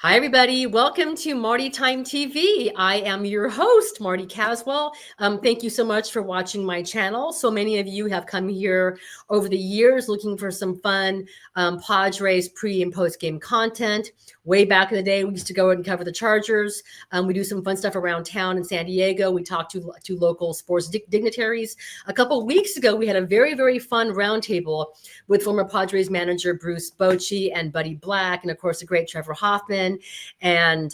Hi, everybody. Welcome to MartyTimeTV. I am your host, Marty Caswell. Thank you so much for watching my channel. So many of you have come here over the years looking for some fun Padres pre and post game content. Way back in the day, we used to go and cover the Chargers. We do some fun stuff around town in San Diego. We talk to local sports dignitaries. A couple weeks ago, we had a very, very fun roundtable with former Padres manager Bruce Bochy and Buddy Black, and of course, the great Trevor Hoffman and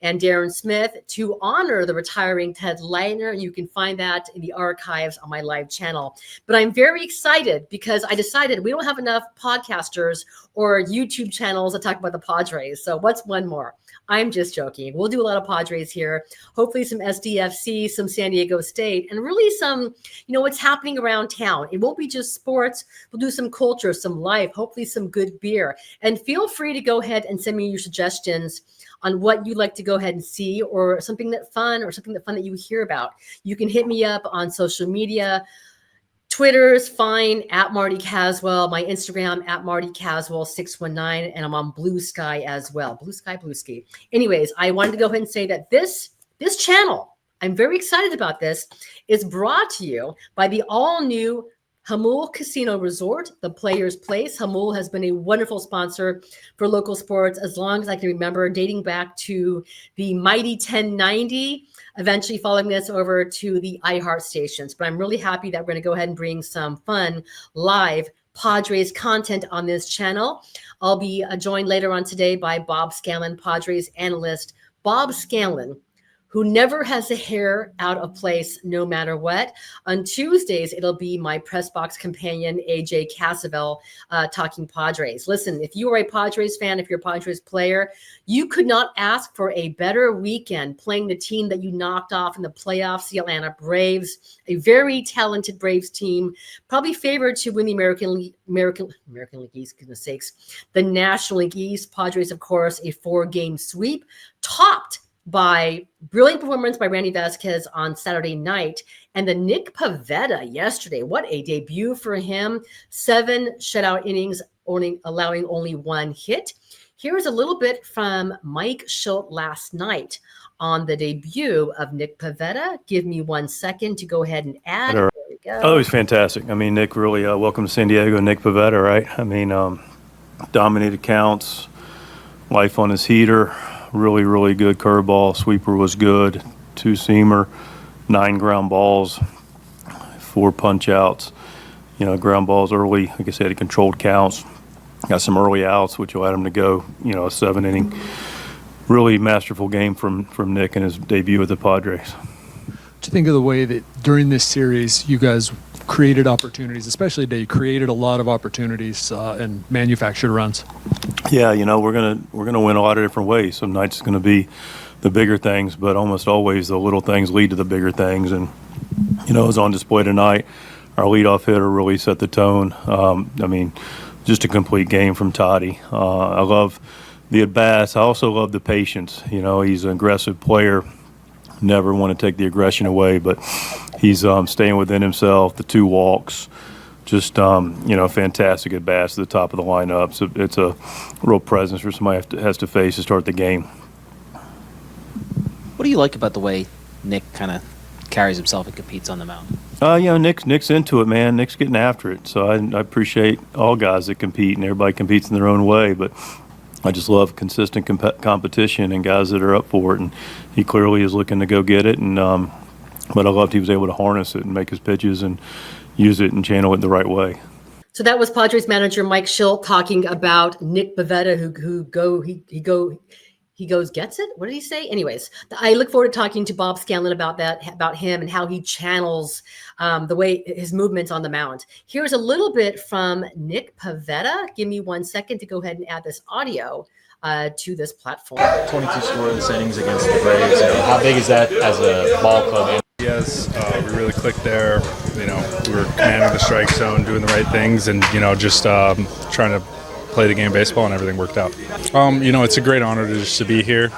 Darren Smith to honor the retiring Ted Leitner. You can find that in the archives on my live channel. But I'm very excited because I decided we don't have enough podcasters or YouTube channels that talk about the Padres. So what's one more? I'm just joking. We'll do a lot of Padres here. Hopefully some SDFC, some San Diego State, and really some, what's happening around town. It won't be just sports. We'll do some culture, some life, hopefully some good beer. And feel free to go ahead and send me your suggestions on what you'd like to go ahead and see or something that you hear about. You can hit me up on social media. Twitter's fine, at Marty Caswell. My Instagram, at Marty Caswell 619, and I'm on Blue Sky as well. Blue Sky. Anyways, I wanted to go ahead and say that this channel, I'm very excited about this, is brought to you by the all-new Jamul Casino Resort, the Players Place. Jamul has been a wonderful sponsor for local sports as long as I can remember, dating back to the mighty 1090, eventually following this over to the iHeart stations. But I'm really happy that we're going to go ahead and bring some fun live Padres content on this channel. I'll be joined later on today by Bob Scanlan, Padres analyst. Bob Scanlan, who never has a hair out of place no matter what. On Tuesdays, it'll be my press box companion, AJ Cassavell, talking Padres. Listen, if you are a Padres fan, if you're a Padres player, you could not ask for a better weekend playing the team that you knocked off in the playoffs, the Atlanta Braves, a very talented Braves team, probably favored to win the American League East, goodness sakes, the National League East. Padres, of course, a 4-game sweep, topped by brilliant performance by Randy Vasquez on Saturday night and the Nick Pivetta yesterday. What a debut for him. 7 shutout innings, allowing only 1 hit. Here's a little bit from Mike Shildt last night on the debut of Nick Pivetta. Give me 1 second to go ahead and add. There we go. Oh, he's fantastic. I mean, Nick really, welcome to San Diego, Nick Pivetta, right? I mean, dominated counts, life on his heater. Really, really good curveball. Sweeper was good. 2-seamer, 9 ground balls, 4 punch outs. Ground balls early. Like I said, he controlled counts. Got some early outs, which allowed him to go, a 7-inning. Really masterful game from Nick in his debut with the Padres. What do you think of the way that during this series you guys created opportunities, especially today? You created a lot of opportunities and manufactured runs. Yeah, we're gonna win a lot of different ways. Some nights it's gonna be the bigger things, but almost always the little things lead to the bigger things. And it was on display tonight. Our leadoff hitter really set the tone. Just a complete game from Toddy. I love the at-bats. I also love the patience. He's an aggressive player. Never want to take the aggression away, but he's staying within himself. The 2 walks. Just, fantastic at bats to the top of the lineup. So it's a real presence for somebody has to face to start the game. What do you like about the way Nick kind of carries himself and competes on the mound? Nick's into it, man. Nick's getting after it. So I appreciate all guys that compete, and everybody competes in their own way. But I just love consistent competition and guys that are up for it. And he clearly is looking to go get it. And but I loved he was able to harness it and make his pitches and use it and channel it the right way. So that was Padres manager Mike Shildt talking about Nick Pivetta, he goes gets it. What did he say? Anyways, I look forward to talking to Bob Scanlan about him and how he channels the way his movements on the mound. Here's a little bit from Nick Pivetta. Give me 1 second to go ahead and add this audio to this platform. 22 scoreless innings against the Braves. How big is that as a ball club? Yes, we really clicked there. We were commanding the strike zone, doing the right things, and just trying to play the game of baseball, and everything worked out. It's a great honor to be here.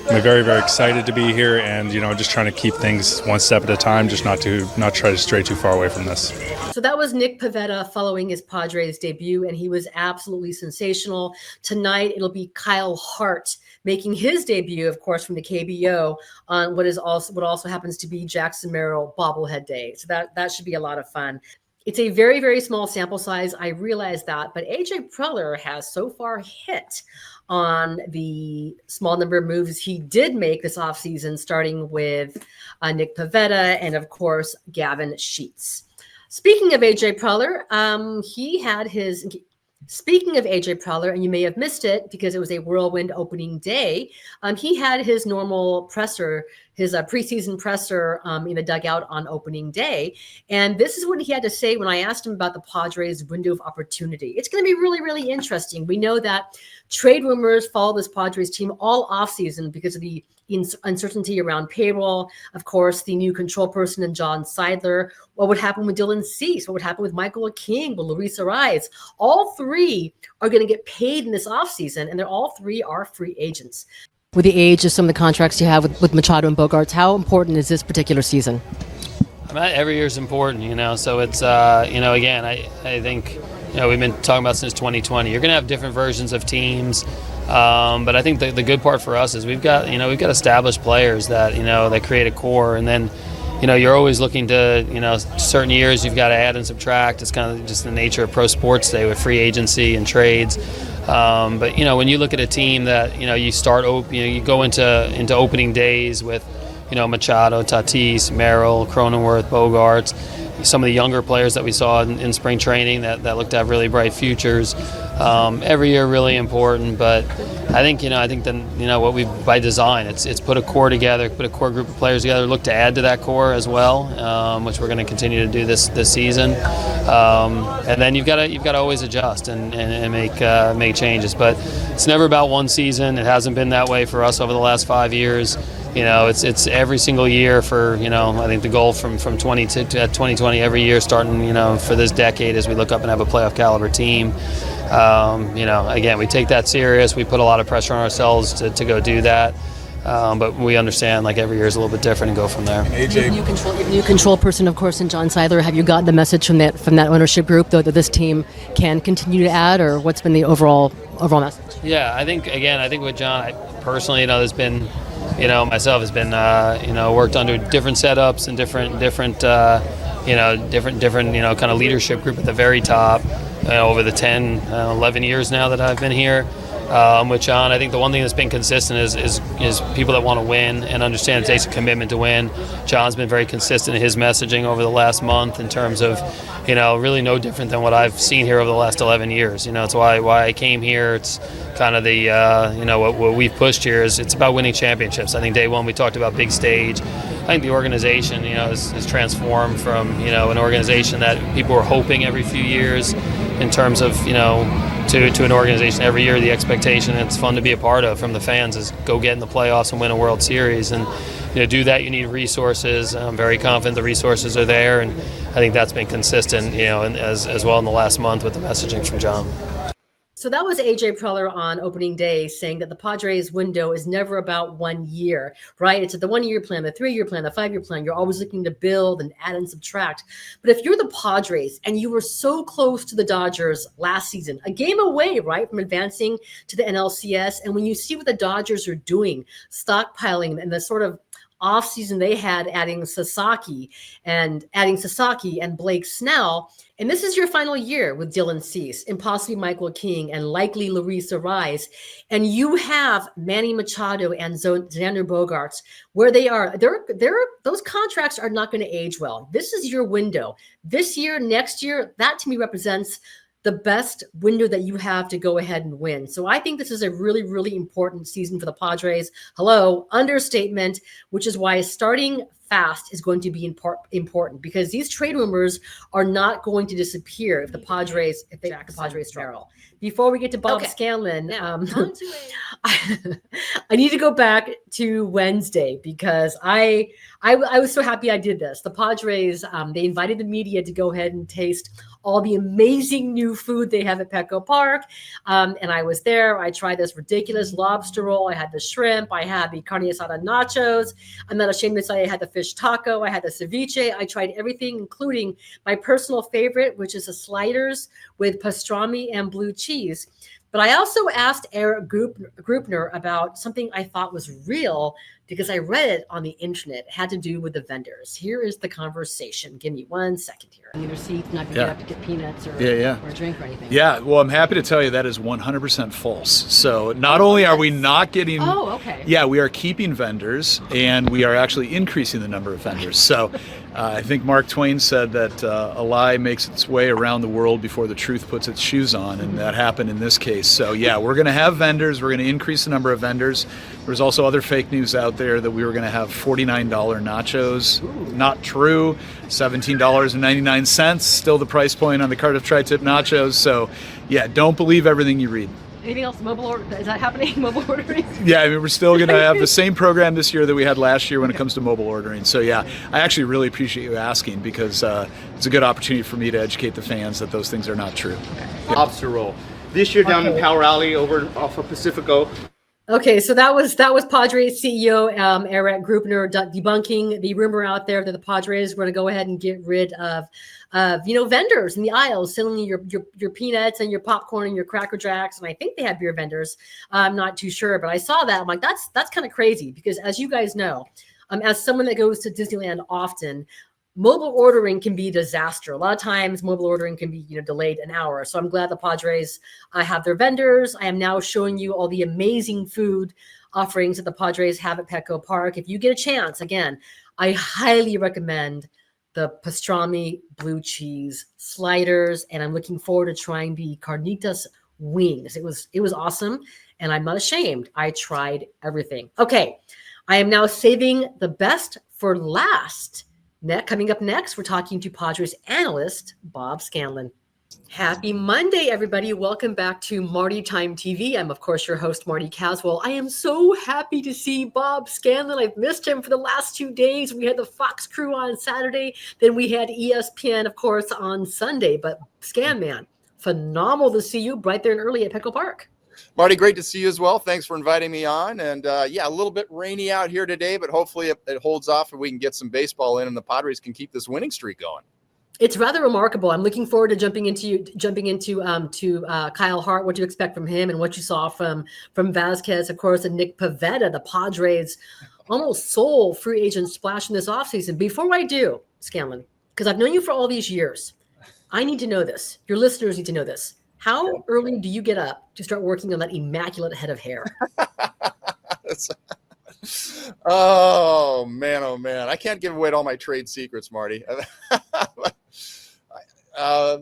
very, very excited to be here, and just trying to keep things one step at a time, just not try to stray too far away from this. So that was Nick Pivetta following his Padres debut, and he was absolutely sensational. Tonight, it'll be Kyle Hart making his debut, of course, from the KBO on what also happens to be Jackson Merrill bobblehead day. So that should be a lot of fun. It's a very, very small sample size. I realize that, but AJ Preller has so far hit on the small number of moves he did make this offseason, starting with Nick Pivetta and, of course, Gavin Sheets. Speaking of AJ Preller, Speaking of AJ Preller, and you may have missed it because it was a whirlwind opening day, he had his normal presser, his preseason presser in the dugout on opening day. And this is what he had to say when I asked him about the Padres' window of opportunity. It's going to be really, really interesting. We know that trade rumors follow this Padres team all offseason because of the uncertainty around payroll. Of course, the new control person in John Seidler. What would happen with Dylan Cease? What would happen with Michael King, with Luis Ariz? All three are going to get paid in this offseason, and all three are free agents. With the age of some of the contracts you have with Machado and Bogarts, how important is this particular season? Every year is important, so it's, again, I think, we've been talking about since 2020. You're going to have different versions of teams. But I think the good part for us is we've got established players that, that create a core. And then, you're always looking to, certain years you've got to add and subtract. It's kind of just the nature of pro sports today with free agency and trades. But, when you look at a team that, you go into opening days with, Machado, Tatis, Merrill, Cronenworth, Bogarts, some of the younger players that we saw in spring training that looked to have really bright futures. Every year really important, but I think what we by design it's put a core together, put a core group of players together, look to add to that core as well, which we're going to continue to do this season. And then you've got to always adjust and make changes, but it's never about one season. It hasn't been that way for us over the last 5 years. It's every single year for, I think the goal from 20 to 2020 every year starting, for this decade as we look up and have a playoff caliber team. Again, we take that serious. We put a lot of pressure on ourselves to go do that. But we understand like every year is a little bit different and go from there. AJ, new control person, of course, in John Seidler. Have you gotten the message from that ownership group, though, that this team can continue to add, or what's been the overall message? Yeah, I think with John, personally, there's been, myself has been, worked under different setups and different kind of leadership group at the very top over the 10, 11 years now that I've been here. With John, I think the one thing that's been consistent is people that want to win and understand it takes a commitment to win. John's been very consistent in his messaging over the last month in terms of, really no different than what I've seen here over the last 11 years. It's why I came here. It's kind of the, what we've pushed here is it's about winning championships. I think day one we talked about big stage. I think the organization, is transformed from, an organization that people were hoping every few years in terms of, to an organization every year. The expectation, it's fun to be a part of from the fans, is go get in the playoffs and win a World Series. And do that, you need resources. I'm very confident the resources are there, and I think that's been consistent, and as well in the last month with the messaging from John. So that was AJ Preller on opening day saying that the Padres window is never about 1 year, right? It's the 1 year plan, the 3 year plan, the 5 year plan. You're always looking to build and add and subtract. But if you're the Padres and you were so close to the Dodgers last season, a game away, right, from advancing to the NLCS, and when you see what the Dodgers are doing, stockpiling and the sort of offseason they had adding Sasaki and Blake Snell. And this is your final year with Dylan Cease and possibly Michael King and likely Luis Ariz. And you have Manny Machado and Xander Bogaerts where they are. Those contracts are not going to age well. This is your window. This year, next year, that to me represents the best window that you have to go ahead and win. So I think this is a really, really important season for the Padres. Hello, understatement, which is why starting fast is going to be important because these trade rumors are not going to disappear if the Padres struggle. Before we get to Bob Scanlan, I need to go back to Wednesday because I was so happy I did this. The Padres, they invited the media to go ahead and taste all the amazing new food they have at Petco Park. And I was there. I tried this ridiculous lobster roll. I had the shrimp. I had the carne asada nachos. I'm not ashamed to say I had the fish taco. I had the ceviche. I tried everything, including my personal favorite, which is the sliders with pastrami and blue cheese. But I also asked Eric Grupner about something I thought was real because I read it on the internet. It had to do with the vendors. Here is the conversation. Give me 1 second here. Either seat, not going to get up to get peanuts or a drink or anything. Yeah, well, I'm happy to tell you that is 100% false. So not only are we not getting... Oh, okay. Yeah, we are keeping vendors, and we are actually increasing the number of vendors. So I think Mark Twain said that a lie makes its way around the world before the truth puts its shoes on, and that happened in this case. So yeah, we're going to have vendors. We're going to increase the number of vendors. There's also other fake news out there that we were going to have $49 nachos. Ooh. Not true. $17.99, still the price point on the Cardiff Tri-Tip nachos. So yeah, don't believe everything you read. Anything else mobile order? Is that happening? Mobile ordering? Yeah, I mean, we're still going to have the same program this year that we had last year when it comes to mobile ordering. So yeah, I actually really appreciate you asking because it's a good opportunity for me to educate the fans that those things are not true. Okay. Lobster roll. This year down in Power Alley over off of Pacifico. Okay, so that was Padres CEO Eric Grupner debunking the rumor out there that the Padres were going to go ahead and get rid of vendors in the aisles selling your peanuts and your popcorn and your Cracker Jacks, and I think they have beer vendors. I'm not too sure, but I saw that. I'm like, that's kind of crazy because, as you guys know, as someone that goes to Disneyland often, mobile ordering can be a disaster. A lot of times mobile ordering can be, delayed an hour. So I'm glad the Padres have their vendors. I am now showing you all the amazing food offerings that the Padres have at Petco Park. If you get a chance, again, I highly recommend the pastrami blue cheese sliders. And I'm looking forward to trying the carnitas wings. It was awesome. And I'm not ashamed. I tried everything. Okay. I am now saving the best for last. Coming up next, we're talking to Padres analyst Bob Scanlan. Happy Monday, everybody. Welcome back to MartyTime TV. I'm, of course, your host, Marty Caswell. I am so happy to see Bob Scanlan. I've missed him for the last 2 days. We had the Fox crew on Saturday. Then we had ESPN, of course, on Sunday. But Scan Man, phenomenal to see you right there and early at Petco Park. Marty, great to see you as well. Thanks for inviting me on. And a little bit rainy out here today, but hopefully it holds off and we can get some baseball in and the Padres can keep this winning streak going. It's rather remarkable. I'm looking forward to jumping into Kyle Hart, what you expect from him and what you saw from Vasquez, of course, and Nick Pivetta, the Padres almost sole free agent splash in this offseason. Before I do, Scanlan, because I've known you for all these years, I need to know this. Your listeners need to know this. How early do you get up to start working on that immaculate head of hair? Oh, man. I can't give away all my trade secrets, Marty. I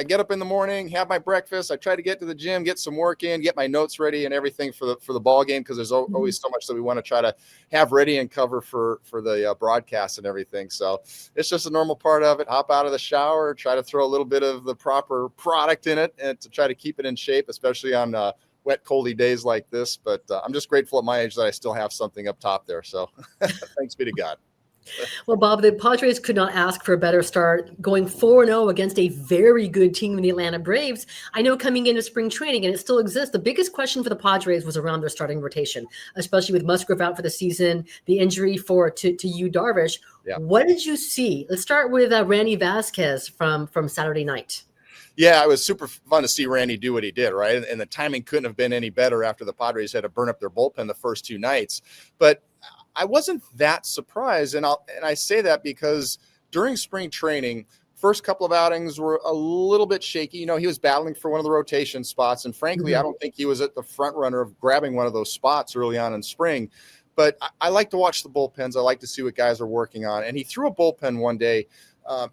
get up in the morning, have my breakfast. I try to get to the gym, get some work in, get my notes ready and everything for the ball game because there's always so much that we want to try to have ready and cover for the broadcast and everything. So it's just a normal part of it. Hop out of the shower, try to throw a little bit of the proper product in it and to try to keep it in shape, especially on wet, coldy days like this. But I'm just grateful at my age that I still have something up top there. So thanks be to God. Well, Bob, the Padres could not ask for a better start, going 4-0 against a very good team in the Atlanta Braves. I know coming into spring training, and it still exists, the biggest question for the Padres was around their starting rotation, especially with Musgrove out for the season, the injury to Yu Darvish. Yeah. What did you see? Let's start with Randy Vasquez from Saturday night. Yeah, it was super fun to see Randy do what he did, right? And the timing couldn't have been any better after the Padres had to burn up their bullpen the first 2 nights. But I wasn't that surprised, and I say that because during spring training, first couple of outings were a little bit shaky. He was battling for one of the rotation spots, and frankly, I don't think he was at the front runner of grabbing one of those spots early on in spring. But I like to watch the bullpens. I like to see what guys are working on. And he threw a bullpen one day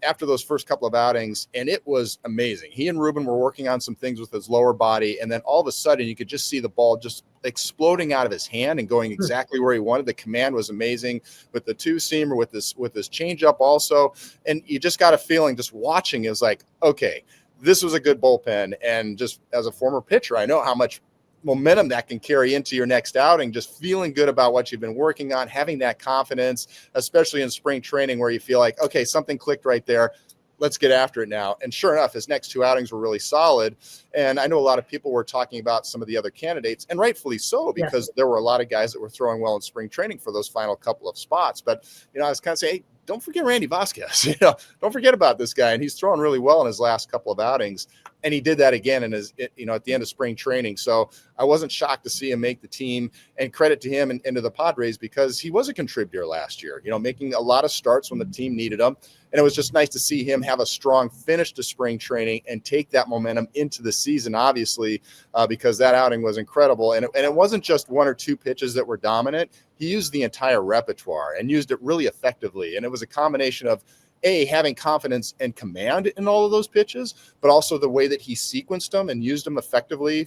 after those first couple of outings, and it was amazing. He and Ruben were working on some things with his lower body, and then all of a sudden you could just see the ball just exploding out of his hand and going exactly where he wanted. The command was amazing with the 2-seamer, with this changeup also, and you just got a feeling just watching is like, okay, this was a good bullpen. And just as a former pitcher, I know how much momentum that can carry into your next outing, just feeling good about what you've been working on, having that confidence, especially in spring training where you feel like, okay, something clicked right there. Let's get after it now. And sure enough, his next 2 outings were really solid. And I know a lot of people were talking about some of the other candidates, and rightfully so, because there were a lot of guys that were throwing well in spring training for those final couple of spots. But, I was kind of saying, hey, don't forget Randy Vasquez. Don't forget about this guy. And he's throwing really well in his last couple of outings. And he did that again in his, at the end of spring training. So I wasn't shocked to see him make the team, and credit to him and to the Padres, because he was a contributor last year, making a lot of starts when the team needed him. And it was just nice to see him have a strong finish to spring training and take that momentum into the season, obviously, because that outing was incredible. And it wasn't just 1 or 2 pitches that were dominant. He used the entire repertoire and used it really effectively. And it was a combination of having confidence and command in all of those pitches, but also the way that he sequenced them and used them effectively,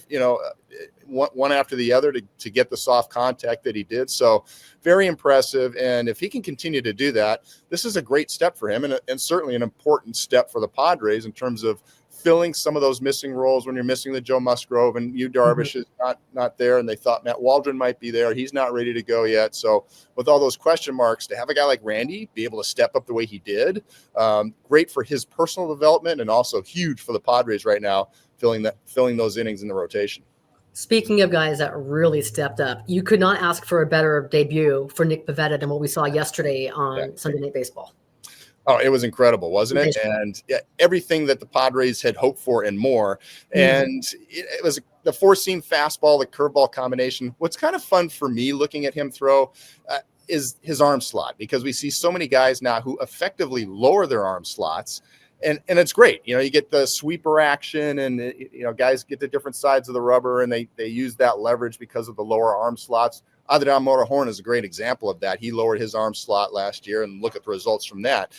one after the other to get the soft contact that he did. So very impressive. And if he can continue to do that, this is a great step for him, and certainly an important step for the Padres in terms of filling some of those missing roles when you're missing the Joe Musgrove, and Darvish is not there, and they thought Matt Waldron might be there. He's not ready to go yet. So with all those question marks, to have a guy like Randy be able to step up the way he did, great for his personal development, and also huge for the Padres right now, filling those innings in the rotation. Speaking of guys that really stepped up, you could not ask for a better debut for Nick Pivetta than what we saw yesterday on Sunday Night Baseball. Oh, it was incredible, wasn't it? And everything that the Padres had hoped for and more. And it was the 4-seam fastball, the curveball combination. What's kind of fun for me looking at him throw is his arm slot, because we see so many guys now who effectively lower their arm slots. And it's great. You get the sweeper action, and, guys get to different sides of the rubber, and they use that leverage because of the lower arm slots. Adrian Morejon is a great example of that. He lowered his arm slot last year, and look at the results from that.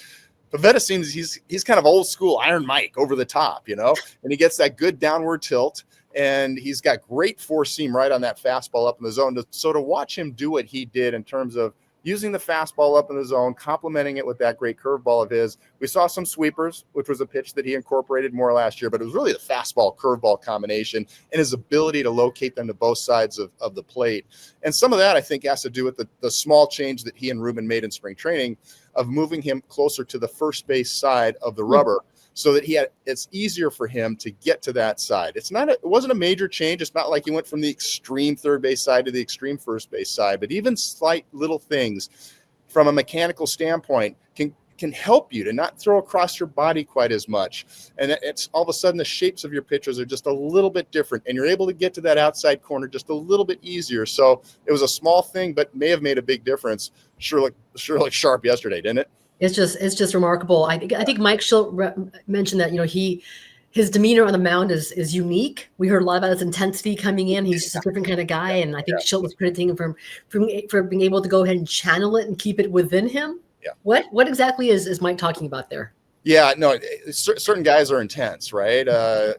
Pivetta seems he's kind of old school Iron Mike, over the top, and he gets that good downward tilt, and he's got great 4-seam right on that fastball up in the zone. So to watch him do what he did in terms of using the fastball up in the zone, complementing it with that great curveball of his. We saw some sweepers, which was a pitch that he incorporated more last year, but it was really the fastball curveball combination and his ability to locate them to both sides of the plate. And some of that, I think, has to do with the small change that he and Ruben made in spring training of moving him closer to the first base side of the rubber, so that it's easier for him to get to that side. It wasn't a major change. It's not like he went from the extreme third base side to the extreme first base side, but even slight little things from a mechanical standpoint can help you to not throw across your body quite as much. And it's all of a sudden the shapes of your pitches are just a little bit different, and you're able to get to that outside corner just a little bit easier. So it was a small thing, but may have made a big difference. Sure looked sharp yesterday, didn't it? It's just remarkable. I think Mike Schilt mentioned that his demeanor on the mound is unique. We heard a lot about his intensity coming in. He's just a different kind of guy, and I think Schilt was crediting him for being able to go ahead and channel it and keep it within him. Yeah. What exactly is Mike talking about there? Yeah, no, certain guys are intense, right?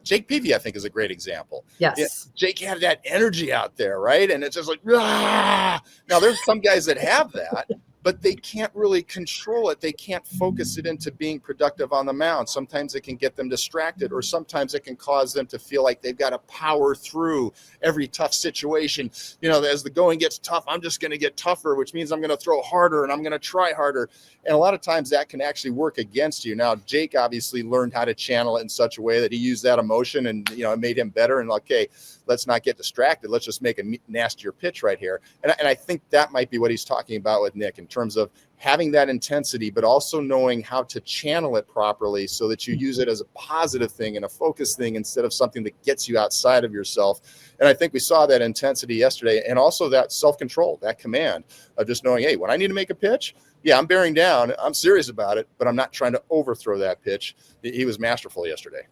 Jake Peavy, I think, is a great example. Yes. Yeah, Jake had that energy out there, right? And it's just like, ah! Now there's some guys that have that, but they can't really control it. They can't focus it into being productive on the mound. Sometimes it can get them distracted, or sometimes it can cause them to feel like they've got to power through every tough situation. As the going gets tough, I'm just going to get tougher, which means I'm going to throw harder and I'm going to try harder. And a lot of times that can actually work against you. Now, Jake obviously learned how to channel it in such a way that he used that emotion, and, it made him better. And okay, let's not get distracted. Let's just make a nastier pitch right here. And I think that might be what he's talking about with Nick, in terms of having that intensity, but also knowing how to channel it properly so that you use it as a positive thing and a focus thing instead of something that gets you outside of yourself. And I think we saw that intensity yesterday, and also that self-control, that command of just knowing, hey, when I need to make a pitch, yeah, I'm bearing down, I'm serious about it, but I'm not trying to overthrow that pitch. He was masterful yesterday.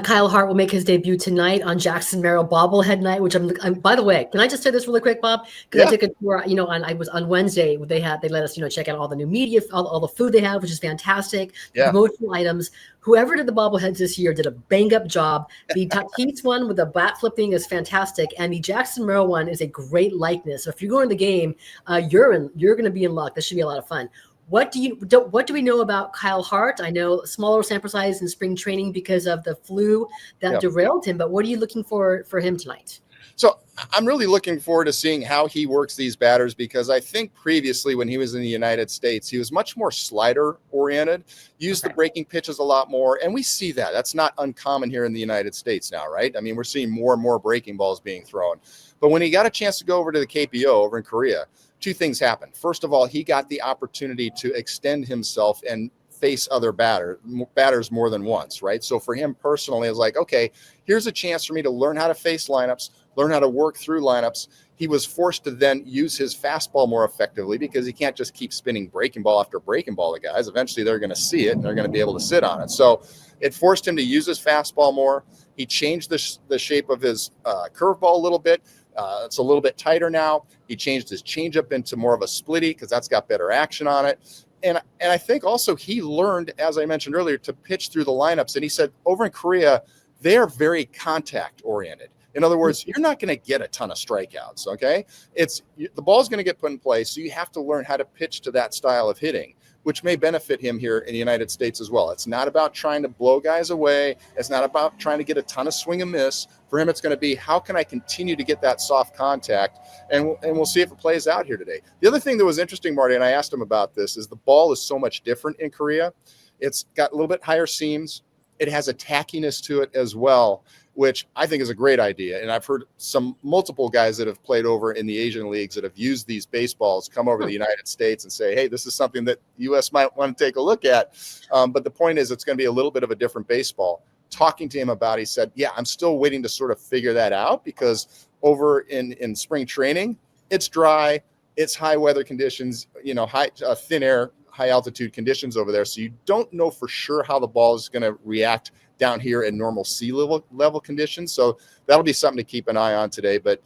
Kyle Hart will make his debut tonight on Jackson Merrill bobblehead night, which I'm by the way, can I just say this really quick, Bob? Because I took a tour, I was on Wednesday. They let us, check out all the new media, all the food they have, which is fantastic. The promotional items. Whoever did the bobbleheads this year did a bang up job. The Tatis one with the bat flip thing is fantastic, and the Jackson Merrill one is a great likeness. So if you're going to the game, you're going to be in luck. This should be a lot of fun. What do we know about Kyle Hart? I know smaller sample size in spring training because of the flu that derailed him, but what are you looking for him tonight? So I'm really looking forward to seeing how he works these batters, because I think previously when he was in the United States, he was much more slider oriented, used the breaking pitches a lot more. And we see that. That's not uncommon here in the United States now, right? I mean, we're seeing more and more breaking balls being thrown. But when he got a chance to go over to the KPO over in Korea, two things happened. First of all, he got the opportunity to extend himself and face other batters more than once, right? So for him personally, it was like, okay, here's a chance for me to learn how to face lineups, learn how to work through lineups. He was forced to then use his fastball more effectively, because he can't just keep spinning breaking ball after breaking ball to guys. Eventually they're going to see it and they're going to be able to sit on it. So it forced him to use his fastball more. He changed the shape of his curveball a little bit. It's a little bit tighter now. He changed his changeup into more of a splitty, because that's got better action on it. And I think also he learned, as I mentioned earlier, to pitch through the lineups. And he said over in Korea, they are very contact oriented. In other words, you're not going to get a ton of strikeouts. Okay. The ball's going to get put in play. So you have to learn how to pitch to that style of hitting, which may benefit him here in the United States as well. It's not about trying to blow guys away. It's not about trying to get a ton of swing and miss. For him, it's going to be, how can I continue to get that soft contact? And we'll see if it plays out here today. The other thing that was interesting, Marty, and I asked him about this, is the ball is so much different in Korea. It's got a little bit higher seams. It has a tackiness to it as well, which I think is a great idea. And I've heard multiple guys that have played over in the Asian leagues that have used these baseballs come over to the United States and say, hey, this is something that the U.S. might want to take a look at. But the point is, it's going to be a little bit of a different baseball. Talking to him about it, he said, yeah, I'm still waiting to sort of figure that out, because over in spring training, it's dry, it's high weather conditions, thin air, high altitude conditions over there. So you don't know for sure how the ball is going to react down here in normal sea level conditions. So that'll be something to keep an eye on today. But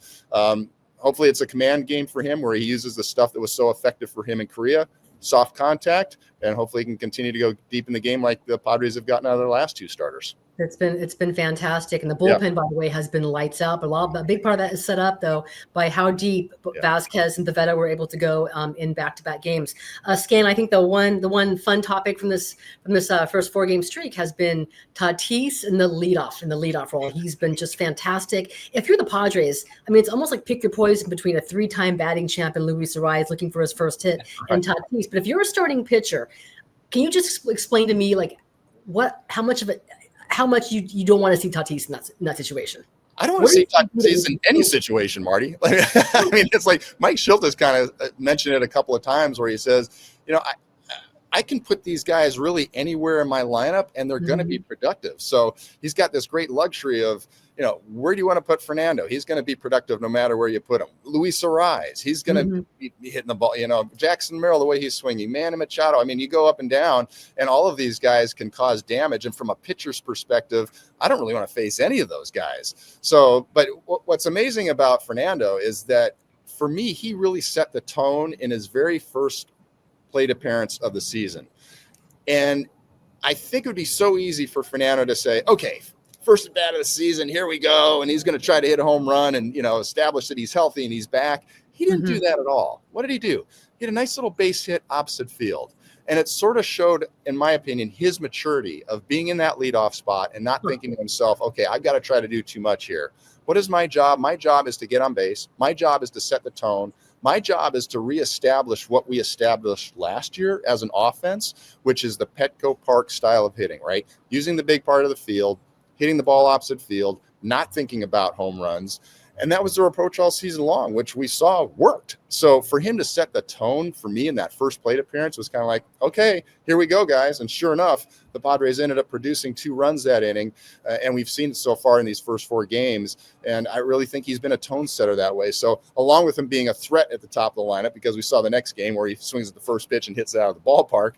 hopefully it's a command game for him, where he uses the stuff that was so effective for him in Korea, soft contact, and hopefully he can continue to go deep in the game like the Padres have gotten out of their last two starters. It's been fantastic, and the bullpen, by the way, has been lights out. But a big part of that is set up though by how deep Vasquez and Pivetta were able to go in back-to-back games. Scan, I think the one fun topic from this first 4-game streak has been Tatis in the leadoff role. He's been just fantastic. If you're the Padres, I mean, it's almost like pick your poison between a 3-time batting champion Luis Ariz looking for his first hit and Tatis. But if you're a starting pitcher, can you just explain to me how much you don't want to see Tatis in that situation? I don't want to see Tatis in any situation, Marty. I mean, it's like Mike Shiltis kind of mentioned it a couple of times, where he says, I can put these guys really anywhere in my lineup and they're going to be productive. So he's got this great luxury of, where do you want to put Fernando? He's going to be productive no matter where you put him. Luis Ariz, he's going to be hitting the ball. Jackson Merrill, the way he's swinging. Manny Machado. I mean, you go up and down, and all of these guys can cause damage. And from a pitcher's perspective, I don't really want to face any of those guys. So, but what's amazing about Fernando is that, for me, he really set the tone in his very first plate appearance of the season. And I think it would be so easy for Fernando to say, okay, first at bat of the season, here we go. And he's going to try to hit a home run and, establish that he's healthy and he's back. He didn't do that at all. What did he do? He had a nice little base hit opposite field. And it sort of showed, in my opinion, his maturity of being in that leadoff spot and not thinking to himself, okay, I've got to try to do too much here. What is my job? My job is to get on base. My job is to set the tone. My job is to reestablish what we established last year as an offense, which is the Petco Park style of hitting, right? Using the big part of the field, hitting the ball opposite field, not thinking about home runs. And that was their approach all season long, which we saw worked. So for him to set the tone for me in that first plate appearance was kind of like, okay, here we go, guys. And sure enough, the Padres ended up producing 2 runs that inning. And we've seen it so far in these first 4 games. And I really think he's been a tone setter that way. So along with him being a threat at the top of the lineup, because we saw the next game where he swings at the first pitch and hits it out of the ballpark,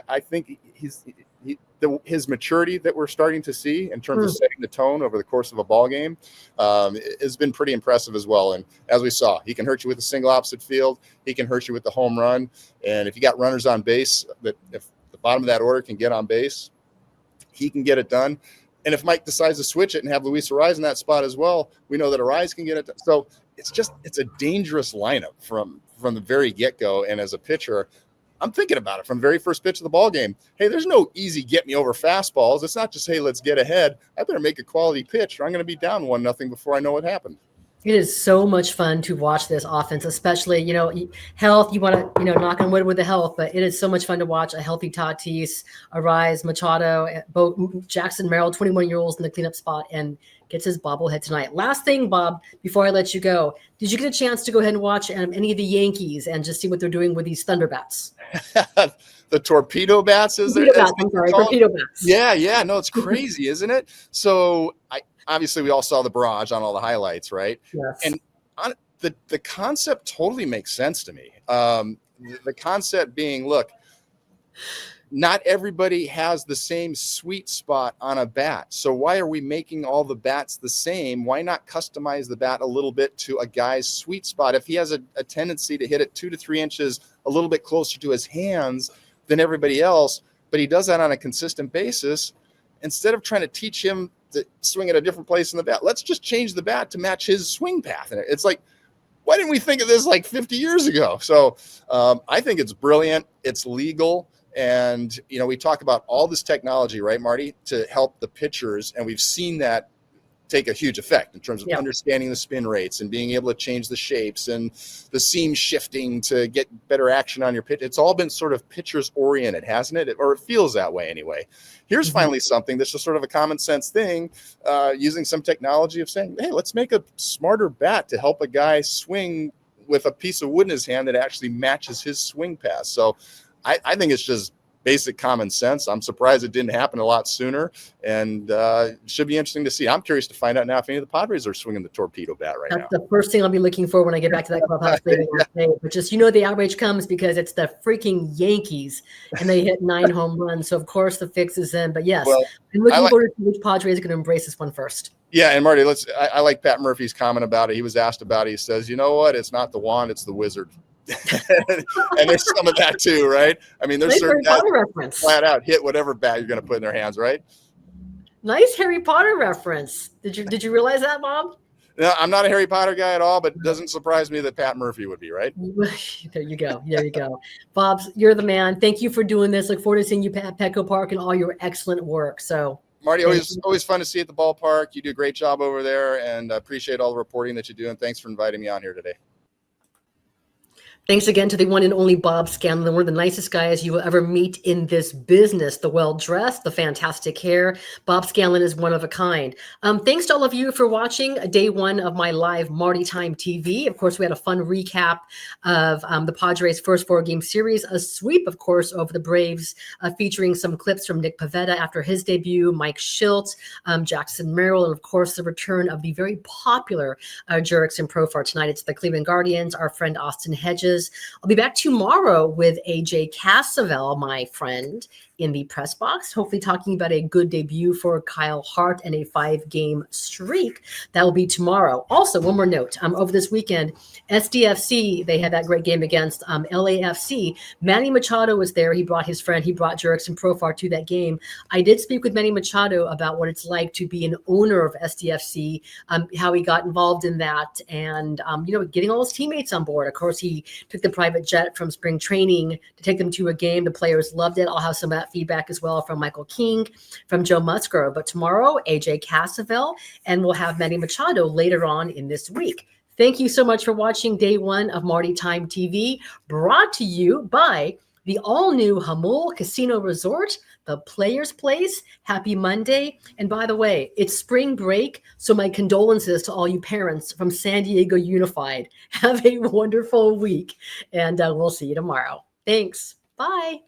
I think his maturity that we're starting to see in terms of setting the tone over the course of a ball game has been pretty impressive as well. And as we saw, he can hurt you with a single opposite field. He can hurt you with the home run. And if you got runners on base, that if the bottom of that order can get on base, he can get it done. And if Mike decides to switch it and have Luis Ariz in that spot as well, we know that Ariz can get it done. So it's a dangerous lineup from the very get-go. And as a pitcher, I'm thinking about it from the very first pitch of the ball game. Hey, there's no easy get me over fastballs. It's not just, hey, let's get ahead. I better make a quality pitch or I'm going to be down 1-0 before I know what happened. It is so much fun to watch this offense, especially, health. You want to, knock on wood with the health, but it is so much fun to watch a healthy Tatis, Arise, Machado, both Jackson Merrill, 21-year-olds in the cleanup spot, and gets his bobblehead tonight. Last thing, Bob, before I let you go, did you get a chance to go ahead and watch any of the Yankees and just see what they're doing with these Thunder bats? The torpedo bats, is there? Torpedo bats. Yeah. No, it's crazy, isn't it? So obviously we all saw the barrage on all the highlights, right? Yes. And the concept totally makes sense to me. The concept being, look, not everybody has the same sweet spot on a bat. So why are we making all the bats the same? Why not customize the bat a little bit to a guy's sweet spot? If he has a tendency to hit it 2 to 3 inches a little bit closer to his hands than everybody else, but he does that on a consistent basis, instead of trying to teach him to swing at a different place in the bat, let's just change the bat to match his swing path. And it's like, why didn't we think of this like 50 years ago? So I think it's brilliant. It's legal. And, we talk about all this technology, right, Marty, to help the pitchers. And we've seen that take a huge effect in terms of understanding the spin rates and being able to change the shapes and the seam shifting to get better action on your pitch. It's all been sort of pitchers oriented, hasn't it? Or it feels that way anyway. Here's finally something that's just sort of a common sense thing, using some technology of saying, hey, let's make a smarter bat to help a guy swing with a piece of wood in his hand that actually matches his swing path. So I think it's just basic common sense. I'm surprised it didn't happen a lot sooner, and it should be interesting to see. I'm curious to find out now if any of the Padres are swinging the torpedo bat right now. That's the first thing I'll be looking for when I get back to that clubhouse later. But just, the outrage comes because it's the freaking Yankees, and they hit 9 home runs. So, of course, the fix is in. But, yes, I'm looking forward to which Padres are going to embrace this one first. Yeah, and Marty, I like Pat Murphy's comment about it. He was asked about it. He says, you know what? It's not the wand, it's the wizard. And there's some of that too, right? I mean, there's certain guys flat out hit whatever bat you're going to put in their hands, right? Nice Harry Potter reference. Did you realize that, Bob? No, I'm not a Harry Potter guy at all, but it doesn't surprise me that Pat Murphy would be, right? There you go. Bob, you're the man. Thank you for doing this. Look forward to seeing you at Petco Park and all your excellent work. So, Marty, always fun to see you at the ballpark. You do a great job over there, and I appreciate all the reporting that you do. And thanks for inviting me on here today. Thanks again to the one and only Bob Scanlan, one of the nicest guys you will ever meet in this business. The well-dressed, the fantastic hair. Bob Scanlan is one of a kind. Thanks to all of you for watching day one of my live MartyTime TV. Of course, we had a fun recap of the Padres' first 4-game series, a sweep, of course, over the Braves, featuring some clips from Nick Pivetta after his debut, Mike Schilt, Jackson Merrill, and, of course, the return of the very popular Jurickson Profar tonight. It's the Cleveland Guardians, our friend Austin Hedges. I'll be back tomorrow with AJ Cassavell, my friend, in the press box, hopefully talking about a good debut for Kyle Hart and a 5-game streak. That will be tomorrow. Also, one more note. Over this weekend, SDFC, they had that great game against LAFC. Manny Machado was there. He brought his friend. He brought Jurickson Profar to that game. I did speak with Manny Machado about what it's like to be an owner of SDFC, how he got involved in that, and, getting all his teammates on board. Of course, he took the private jet from spring training to take them to a game. The players loved it. I'll have some of that feedback as well from Michael King, from Joe Musgrove. But tomorrow, AJ Cassavell, and we'll have Manny Machado later on in this week. Thank you so much for watching day one of MartyTime TV, brought to you by the all-new Hamul Casino Resort, the Players Place. Happy Monday. And by the way, it's spring break, so my condolences to all you parents from San Diego Unified. Have a wonderful week, and we'll see you tomorrow. Thanks. Bye.